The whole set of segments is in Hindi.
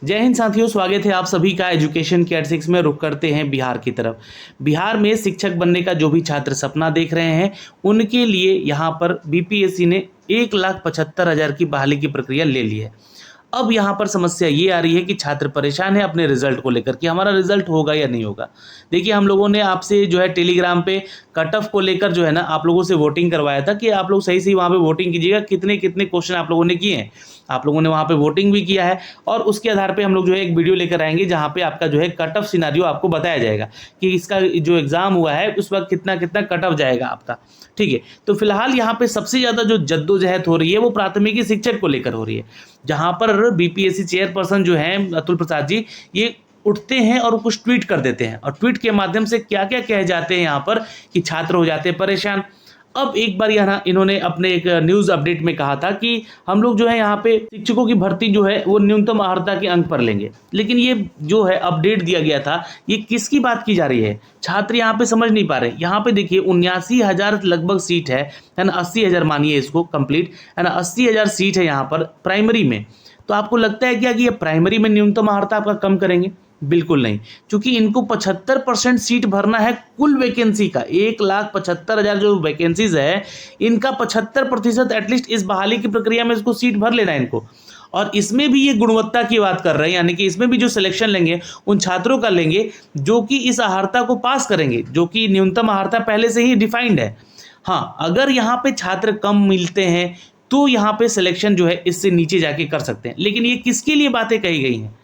जय हिंद साथियों, स्वागत है आप सभी का एजुकेशन के 86 में। रुक करते हैं बिहार की तरफ। बिहार में शिक्षक बनने का जो भी छात्र सपना देख रहे हैं उनके लिए यहाँ पर बीपीएससी ने 1,75,000 की बहाली की प्रक्रिया ले ली है। अब यहाँ पर समस्या ये आ रही है कि छात्र परेशान है अपने रिजल्ट को लेकर कि हमारा रिजल्ट होगा या नहीं होगा। देखिए, हम लोगों ने आपसे जो है टेलीग्राम पे कट ऑफ को लेकर जो है ना आप लोगों से वोटिंग करवाया था कि आप लोग सही सही वहाँ पे वोटिंग कीजिएगा, कितने कितने क्वेश्चन आप लोगों ने किए हैं। आप लोगों ने वहाँ पे वोटिंग भी किया है और उसके आधार पे हम लोग जो है एक वीडियो लेकर आएंगे जहाँ पे आपका जो है कट ऑफ सिनारियो आपको बताया जाएगा कि इसका जो एग्जाम हुआ है उस वक्त कितना कितना कट ऑफ जाएगा आपका। ठीक है, तो फिलहाल यहाँ पे सबसे ज़्यादा जो जद्दोजहद हो रही है वो प्राथमिकी शिक्षक को लेकर हो रही है, जहाँ पर बीपीएससी चेयरपर्सन जो है अतुल प्रसाद जी, ये उठते हैं और कुछ ट्वीट कर देते हैं और ट्वीट के माध्यम से क्या क्या कह जाते हैं यहाँ पर कि छात्र हो जाते हैं परेशान। अब एक बार यहाँ इन्होंने अपने एक न्यूज़ अपडेट में कहा था कि हम लोग जो है यहाँ पे शिक्षकों की भर्ती जो है वो न्यूनतम अर्हता के अंक पर लेंगे, लेकिन ये जो है अपडेट दिया गया था ये किसकी बात की जा रही है? छात्र यहाँ पे समझ नहीं पा रहे। यहाँ पे देखिए 79,000 लगभग सीट है ना, 80,000 मानिए इसको कंप्लीट है ना, 80,000 सीट है यहाँ पर प्राइमरी में। तो आपको लगता है क्या कि ये प्राइमरी में न्यूनतम अर्हता आपका कम करेंगे? बिल्कुल नहीं, क्योंकि इनको 75% सीट भरना है कुल वैकेंसी का। 1,75,000 जो वैकेंसीज है इनका 75% एटलीस्ट इस बहाली की प्रक्रिया में इसको सीट भर लेना है इनको। और इसमें भी ये गुणवत्ता की बात कर रहे हैं, यानी कि इसमें भी जो सिलेक्शन लेंगे उन छात्रों का लेंगे जो कि इस अर्हता को पास करेंगे, जो कि न्यूनतम अर्हता पहले से ही डिफाइंड है। हाँ, अगर यहाँ पे छात्र कम मिलते हैं तो यहाँ पे सिलेक्शन जो है इससे नीचे जाके कर सकते हैं। लेकिन ये किसके लिए बातें कही गई हैं?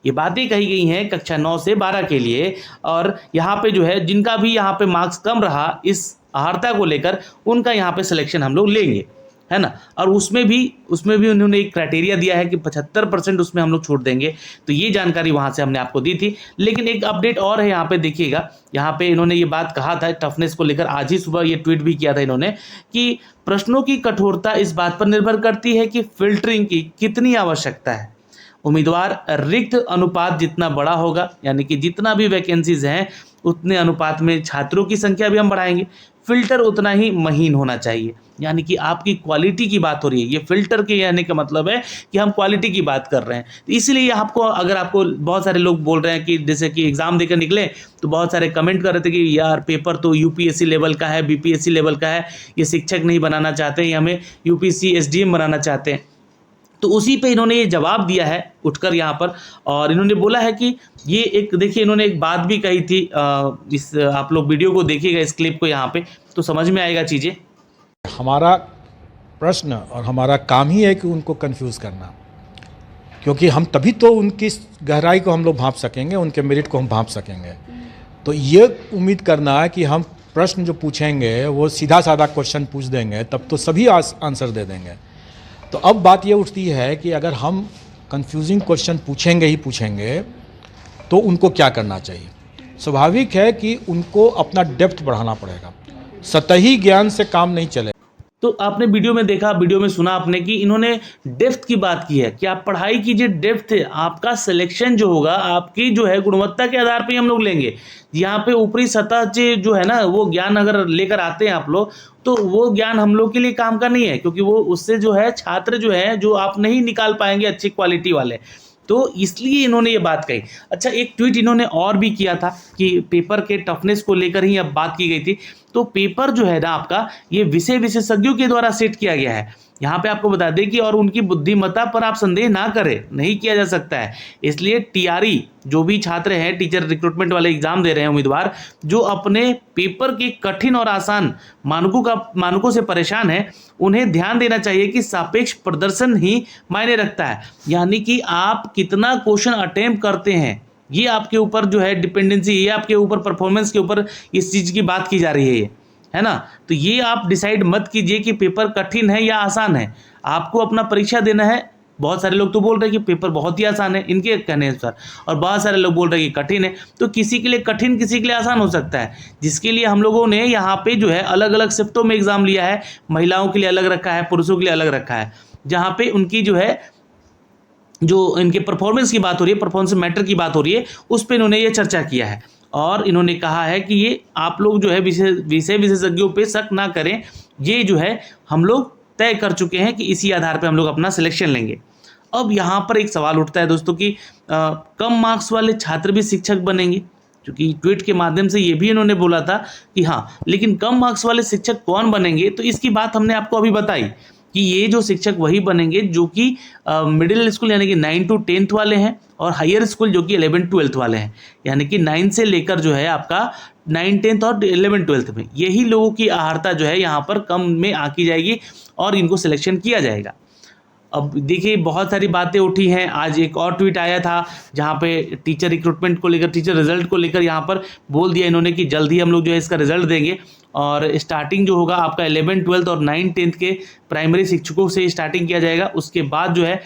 ये बातें कही गई हैं कक्षा 9 से 12 के लिए, और यहाँ पे जो है जिनका भी यहाँ पे मार्क्स कम रहा इस अर्हता को लेकर उनका यहाँ पे सिलेक्शन हम लोग लेंगे, है ना। और उसमें भी उन्होंने एक क्राइटेरिया दिया है कि 75% उसमें हम लोग छोड़ देंगे। तो ये जानकारी वहाँ से हमने आपको दी थी। लेकिन एक अपडेट और है यहाँ पे, देखिएगा यहाँ पे इन्होंने ये बात कहा था टफनेस को लेकर, आज ही सुबह ये ट्वीट भी किया था इन्होंने कि प्रश्नों की कठोरता इस बात पर निर्भर करती है कि फिल्टरिंग की कितनी आवश्यकता है। उम्मीदवार रिक्त अनुपात जितना बड़ा होगा, यानी कि जितना भी वैकेंसीज हैं उतने अनुपात में छात्रों की संख्या भी हम बढ़ाएंगे, फिल्टर उतना ही महीन होना चाहिए। यानी कि आपकी क्वालिटी की बात हो रही है। ये फिल्टर के कहने का मतलब है कि हम क्वालिटी की बात कर रहे हैं। तो इसलिए आपको, अगर आपको बहुत सारे लोग बोल रहे हैं कि जैसे कि एग्ज़ाम देकर निकले तो बहुत सारे कमेंट कर रहे थे कि यार पेपर तो यूपीएससी लेवल का है, बीपीएससी लेवल का है, ये शिक्षक नहीं बनाना चाहते, ये हमें यूपीएससी एसडीएम बनाना चाहते हैं। तो उसी पे इन्होंने ये जवाब दिया है उठकर यहाँ पर, और इन्होंने बोला है कि ये एक, देखिए इन्होंने एक बात भी कही थी, इस आप लोग वीडियो को देखिएगा, इस क्लिप को यहाँ पे, तो समझ में आएगा चीज़ें। हमारा प्रश्न और हमारा काम ही है कि उनको कंफ्यूज करना, क्योंकि हम तभी तो उनकी गहराई को हम लोग भांप सकेंगे, उनके मेरिट को हम भांप सकेंगे। तो ये उम्मीद करना है कि हम प्रश्न जो पूछेंगे वो सीधा साधा क्वेश्चन पूछ देंगे तब तो सभी आंसर दे देंगे। तो अब बात ये उठती है कि अगर हम कंफ्यूजिंग क्वेश्चन पूछेंगे तो उनको क्या करना चाहिए। स्वाभाविक है कि उनको अपना डेप्थ बढ़ाना पड़ेगा, सतही ज्ञान से काम नहीं चलेगा। तो आपने वीडियो में देखा, वीडियो में सुना आपने कि इन्होंने डेप्थ की बात की है कि आप पढ़ाई कीजिए, डेप्थ है आपका सिलेक्शन जो होगा आपकी जो है गुणवत्ता के आधार पे हम लोग लेंगे। यहाँ पे ऊपरी सतह से जो है ना वो ज्ञान अगर लेकर आते हैं आप लोग, तो वो ज्ञान हम लोग के लिए काम का नहीं है, क्योंकि वो उससे जो है छात्र जो है जो आप नहीं निकाल पाएंगे अच्छी क्वालिटी वाले। तो इसलिए इन्होंने ये बात कही। अच्छा, एक ट्वीट इन्होंने और भी किया था कि पेपर के टफनेस को लेकर ही अब बात की गई थी। तो पेपर जो है ना आपका ये विषय विशेषज्ञों के द्वारा सेट किया गया है। यहाँ पे आपको बता दें कि और उनकी बुद्धिमत्ता पर आप संदेह ना करें, नहीं किया जा सकता है। इसलिए टीआरई जो भी छात्र हैं, टीचर रिक्रूटमेंट वाले एग्जाम दे रहे हैं उम्मीदवार, जो अपने पेपर के कठिन और आसान मानकों से परेशान है, उन्हें ध्यान देना चाहिए कि सापेक्ष प्रदर्शन ही मायने रखता है। यानी कि आप कितना क्वेश्चन अटेम्प्ट करते हैं ये आपके ऊपर जो है डिपेंडेंसी, ये आपके ऊपर परफॉर्मेंस के ऊपर इस चीज़ की बात की जा रही है ना। तो ये आप डिसाइड मत कीजिए कि पेपर कठिन है या आसान है, आपको अपना परीक्षा देना है। बहुत सारे लोग तो बोल रहे हैं कि पेपर बहुत ही आसान है इनके कहने अनुसार, और बहुत सारे लोग बोल रहे हैं कि कठिन है। तो किसी के लिए कठिन, किसी के लिए आसान हो सकता है, जिसके लिए हम लोगों ने यहाँ पे जो है अलग अलग शिफ्टों में एग्जाम लिया है। महिलाओं के लिए अलग रखा है, पुरुषों के लिए अलग रखा है, जहाँ पे उनकी जो है जो इनके परफॉर्मेंस की बात हो रही है, परफॉर्मेंस मैटर की बात हो रही है, उस पर इन्होंने ये चर्चा किया है। और इन्होंने कहा है कि ये आप लोग जो है विषय विशेषज्ञों पे शक ना करें, ये जो है हम लोग तय कर चुके हैं कि इसी आधार पे हम लोग अपना सिलेक्शन लेंगे। अब यहाँ पर एक सवाल उठता है दोस्तों कि कम मार्क्स वाले छात्र भी शिक्षक बनेंगे, क्योंकि ट्वीट के माध्यम से ये भी इन्होंने बोला था कि हाँ, लेकिन कम मार्क्स वाले शिक्षक कौन बनेंगे, तो इसकी बात हमने आपको अभी बताई कि ये जो शिक्षक वही बनेंगे जो कि मिडिल स्कूल यानी कि 9 to 10th वाले हैं, और हायर स्कूल जो कि 11 12th वाले हैं, यानी कि 9 से लेकर जो है आपका 9 10th और 11 12th में यही लोगों की अहर्ता जो है यहाँ पर कम में आंकी जाएगी और इनको सिलेक्शन किया जाएगा। अब देखिए बहुत सारी बातें उठी हैं। आज एक और ट्वीट आया था जहाँ पे टीचर रिक्रूटमेंट को लेकर, टीचर रिजल्ट को लेकर यहाँ पर बोल दिया इन्होंने कि जल्द ही हम लोग जो है इसका रिजल्ट देंगे, और स्टार्टिंग जो होगा आपका 11 12th और 9 10th के प्राइमरी शिक्षकों से स्टार्टिंग किया जाएगा। उसके बाद जो है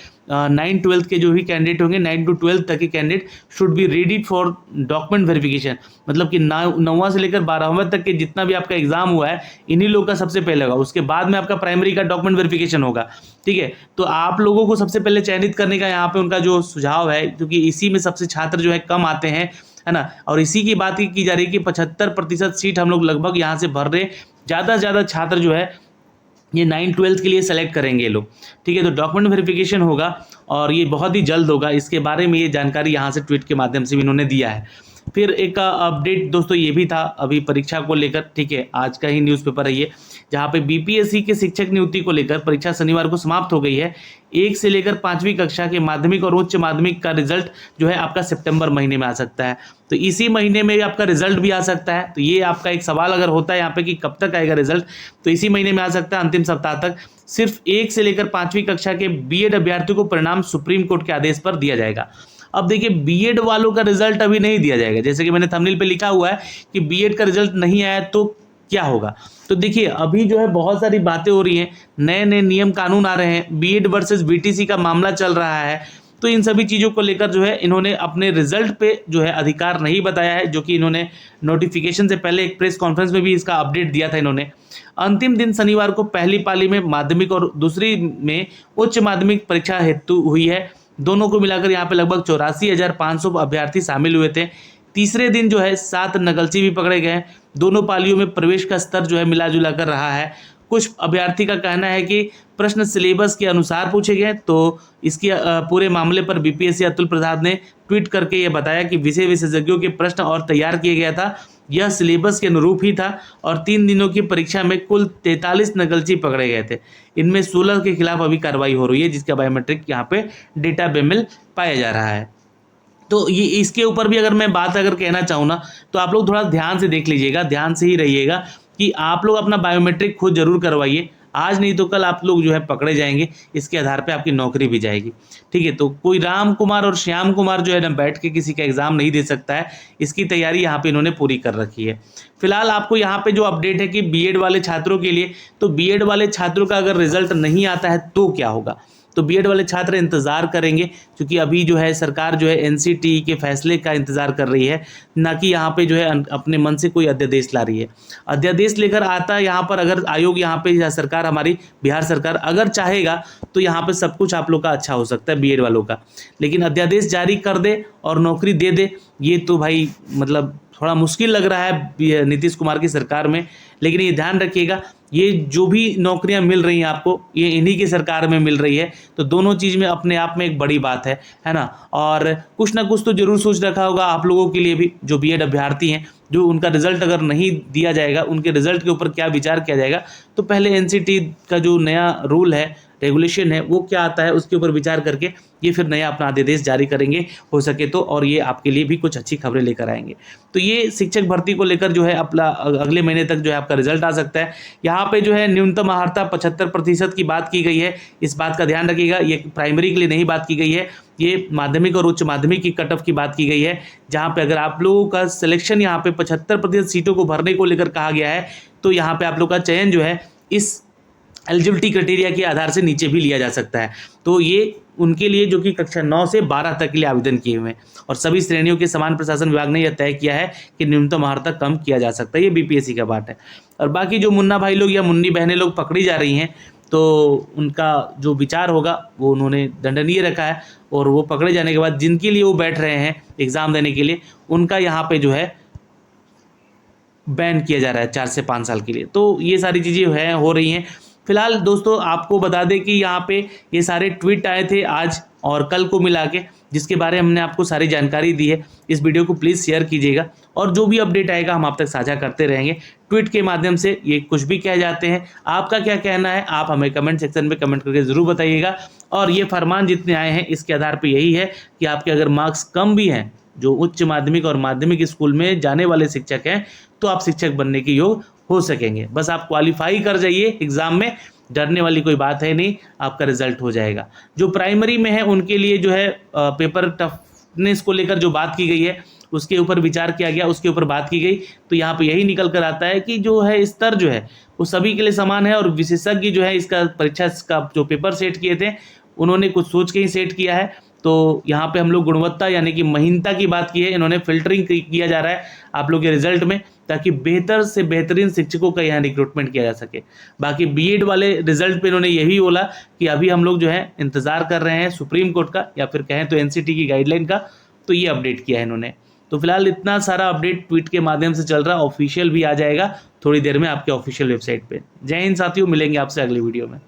9 12th के जो भी कैंडिडेट होंगे, 9 to 12th तक के candidate should be ready for document verification, मतलब कि 9वां से लेकर 12वां तक के जितना भी आपका एग्जाम हुआ है इन्हीं लोगों का सबसे पहले होगा। उसके बाद में आपका प्राइमरी का डॉक्यूमेंट वेरिफिकेशन होगा, ठीक है। तो आप लोगों को सबसे पहले चयनित करने का यहाँ पे उनका जो सुझाव है, क्योंकि इसी में सबसे छात्र जो है कम आते हैं, है ना, और इसी की बात की जा रही है कि 75% सीट हम लोग लगभग यहाँ से भर रहे, ज़्यादा से ज़्यादा छात्र जो है ये 9 12th के लिए सेलेक्ट करेंगे ये लोग, ठीक है। तो डॉक्यूमेंट वेरिफिकेशन होगा और ये बहुत ही जल्द होगा। इसके बारे में ये जानकारी यहाँ से ट्वीट के माध्यम से भी इन्होंने दिया है। फिर एक अपडेट दोस्तों ये भी था अभी परीक्षा को लेकर, ठीक है, आज का ही न्यूज़पेपर है ये, जहाँ पे बीपीएससी के शिक्षक नियुक्ति को लेकर परीक्षा शनिवार को समाप्त हो गई है। 1 से लेकर 5वीं कक्षा के माध्यमिक और उच्च माध्यमिक का रिजल्ट जो है आपका सितंबर महीने में आ सकता है, तो इसी महीने में आपका रिजल्ट भी आ सकता है। तो ये आपका एक सवाल अगर होता है यहाँ पे कि कब तक आएगा रिजल्ट, तो इसी महीने में आ सकता है, अंतिम सप्ताह तक। सिर्फ 1 से लेकर 5वीं कक्षा के बीएड अभ्यर्थियों को परिणाम सुप्रीम कोर्ट के आदेश पर दिया जाएगा। अब देखिए बीएड वालों का रिजल्ट अभी नहीं दिया जाएगा, जैसे कि मैंने थंबनेल पे लिखा हुआ है कि बीएड का रिजल्ट नहीं आया तो क्या होगा। तो देखिए अभी जो है बहुत सारी बातें हो रही हैं, नए नए नियम कानून आ रहे हैं, बीएड वर्सेस बीटीसी का मामला चल रहा है, तो इन सभी चीज़ों को लेकर जो है इन्होंने अपने रिजल्ट पे जो है अधिकार नहीं बताया है, जो कि इन्होंने नोटिफिकेशन से पहले एक प्रेस कॉन्फ्रेंस में भी इसका अपडेट दिया था इन्होंने। अंतिम दिन शनिवार को पहली पाली में माध्यमिक और दूसरी में उच्च माध्यमिक परीक्षा हेतु हुई है। दोनों को मिलाकर यहाँ पे लगभग 84,500 अभ्यर्थी शामिल हुए थे। तीसरे दिन जो है 7 नकलची भी पकड़े गए। दोनों पालियों में प्रवेश का स्तर जो है मिला जुला कर रहा है। कुछ अभ्यर्थी का कहना है कि प्रश्न सिलेबस के अनुसार पूछे गए, तो इसके पूरे मामले पर बीपीएससी अतुल प्रसाद ने ट्वीट करके ये बताया कि विषय विशेषज्ञों के प्रश्न और तैयार किया गया था, यह सिलेबस के अनुरूप ही था, और 3 दिनों की परीक्षा में कुल 43 नकलची पकड़े गए थे। इनमें 16 के खिलाफ अभी कार्रवाई हो रही है, जिसका बायोमेट्रिक यहाँ पे डेटा बेमेल पाया जा रहा है। तो ये इसके ऊपर भी अगर मैं बात अगर कहना चाहूँ ना, तो आप लोग थोड़ा ध्यान से देख लीजिएगा, ध्यान से ही रहिएगा कि आप लोग अपना बायोमेट्रिक खुद जरूर करवाइए। आज नहीं तो कल आप लोग जो है पकड़े जाएंगे, इसके आधार पे आपकी नौकरी भी जाएगी, ठीक है। तो कोई राम कुमार और श्याम कुमार जो है ना बैठ के किसी का एग्जाम नहीं दे सकता है, इसकी तैयारी यहाँ पे इन्होंने पूरी कर रखी है। फिलहाल आपको यहाँ पे जो अपडेट है कि बीएड वाले छात्रों के लिए, तो बीएड वाले छात्रों का अगर रिजल्ट नहीं आता है तो क्या होगा, तो बीएड वाले छात्र इंतज़ार करेंगे, क्योंकि अभी जो है सरकार जो है एनसीटीई के फैसले का इंतज़ार कर रही है, ना कि यहाँ पे जो है अपने मन से कोई अध्यादेश ला रही है। अध्यादेश लेकर आता है यहाँ पर अगर आयोग, यहाँ पे या सरकार हमारी बिहार सरकार अगर चाहेगा तो यहाँ पे सब कुछ आप लोग का अच्छा हो सकता है बीएड वालों का, लेकिन अध्यादेश जारी कर दे और नौकरी दे दे, ये तो भाई मतलब थोड़ा मुश्किल लग रहा है नीतीश कुमार की सरकार में। लेकिन ये ध्यान रखिएगा, ये जो भी नौकरियां मिल रही हैं आपको, ये इन्हीं की सरकार में मिल रही है, तो दोनों चीज़ में अपने आप में एक बड़ी बात है ना। और कुछ ना कुछ तो जरूर सोच रखा होगा आप लोगों के लिए भी, जो बीएड अभ्यर्थी हैं, जो उनका रिजल्ट अगर नहीं दिया जाएगा, उनके रिजल्ट के ऊपर क्या विचार किया जाएगा, तो पहले एनसीटी का जो नया रूल है, रेगुलेशन है, वो क्या आता है उसके ऊपर विचार करके ये फिर नया अपना आदेश जारी करेंगे हो सके तो, और ये आपके लिए भी कुछ अच्छी खबरें लेकर आएंगे। तो ये शिक्षक भर्ती को लेकर जो है अपना अगले महीने तक जो है आपका रिजल्ट आ सकता है। यहाँ पे जो है न्यूनतम अहर्ता 75% की बात की गई है, इस बात का ध्यान रखिएगा। ये प्राइमरी के लिए नहीं बात की गई है, ये माध्यमिक और उच्च माध्यमिक की कट ऑफ की बात की गई है, जहाँ पे अगर आप लोगों का सिलेक्शन यहाँ पे 75% सीटों को भरने को लेकर कहा गया है, तो यहाँ पे आप लोग का चयन जो है इस एलिजिबिलिटी क्राइटेरिया के आधार से नीचे भी लिया जा सकता है। तो ये उनके लिए जो कि कक्षा 9 से 12 तक के लिए आवेदन किए हुए हैं, और सभी श्रेणियों के समान प्रशासन विभाग ने यह तय किया है कि न्यूनतम अहर्ता कम किया जा सकता है। ये बीपीएससी का बात है। और बाकी जो मुन्ना भाई लोग या मुन्नी बहनें लोग पकड़ी जा रही हैं, तो उनका जो विचार होगा वो उन्होंने दंडनीय रखा है, और वो पकड़े जाने के बाद जिनके लिए वो बैठ रहे हैं एग्ज़ाम देने के लिए, उनका यहाँ पे जो है बैन किया जा रहा है 4 से 5 साल के लिए। तो ये सारी चीज़ें हैं हो रही हैं। फिलहाल दोस्तों आपको बता दें कि यहाँ पे ये सारे ट्वीट आए थे आज और कल को मिला के, जिसके बारे में हमने आपको सारी जानकारी दी है। इस वीडियो को प्लीज़ शेयर कीजिएगा और जो भी अपडेट आएगा हम आप तक साझा करते रहेंगे ट्वीट के माध्यम से। ये कुछ भी कह जाते हैं, आपका क्या कहना है आप हमें कमेंट सेक्शन में कमेंट करके ज़रूर बताइएगा। और ये फरमान जितने आए हैं इसके आधार पर यही है कि आपके अगर मार्क्स कम भी हैं, जो उच्च माध्यमिक और माध्यमिक स्कूल में जाने वाले शिक्षक हैं, तो आप शिक्षक बनने के योग हो सकेंगे। बस आप क्वालिफाई कर जाइए एग्ज़ाम में, डरने वाली कोई बात है नहीं, आपका रिजल्ट हो जाएगा। जो प्राइमरी में है उनके लिए जो है पेपर टफनेस को लेकर जो बात की गई है उसके ऊपर विचार किया गया, उसके ऊपर बात की गई। तो यहाँ पे यही निकल कर आता है कि जो है स्तर जो है वो सभी के लिए समान है और विशेषज्ञ जो है इसका परीक्षा का जो पेपर सेट किए थे उन्होंने कुछ सोच के ही सेट किया है। तो यहाँ पे हम लोग गुणवत्ता यानी कि महीनता की बात की है, इन्होंने फिल्टरिंग किया जा रहा है आप लोग के रिजल्ट में, ताकि बेहतर से बेहतरीन शिक्षकों का यहाँ रिक्रूटमेंट किया जा सके। बाकी बीएड वाले रिजल्ट पे इन्होंने यही बोला कि अभी हम लोग जो है इंतज़ार कर रहे हैं सुप्रीम कोर्ट का या फिर कहें तो एनसीटी की गाइडलाइन का। तो ये अपडेट किया है इन्होंने। तो फिलहाल इतना सारा अपडेट ट्वीट के माध्यम से चल रहा है, ऑफिशियल भी आ जाएगा थोड़ी देर में आपके ऑफिशियल वेबसाइट पे। जय हिंद साथियों, मिलेंगे आपसे अगली वीडियो में।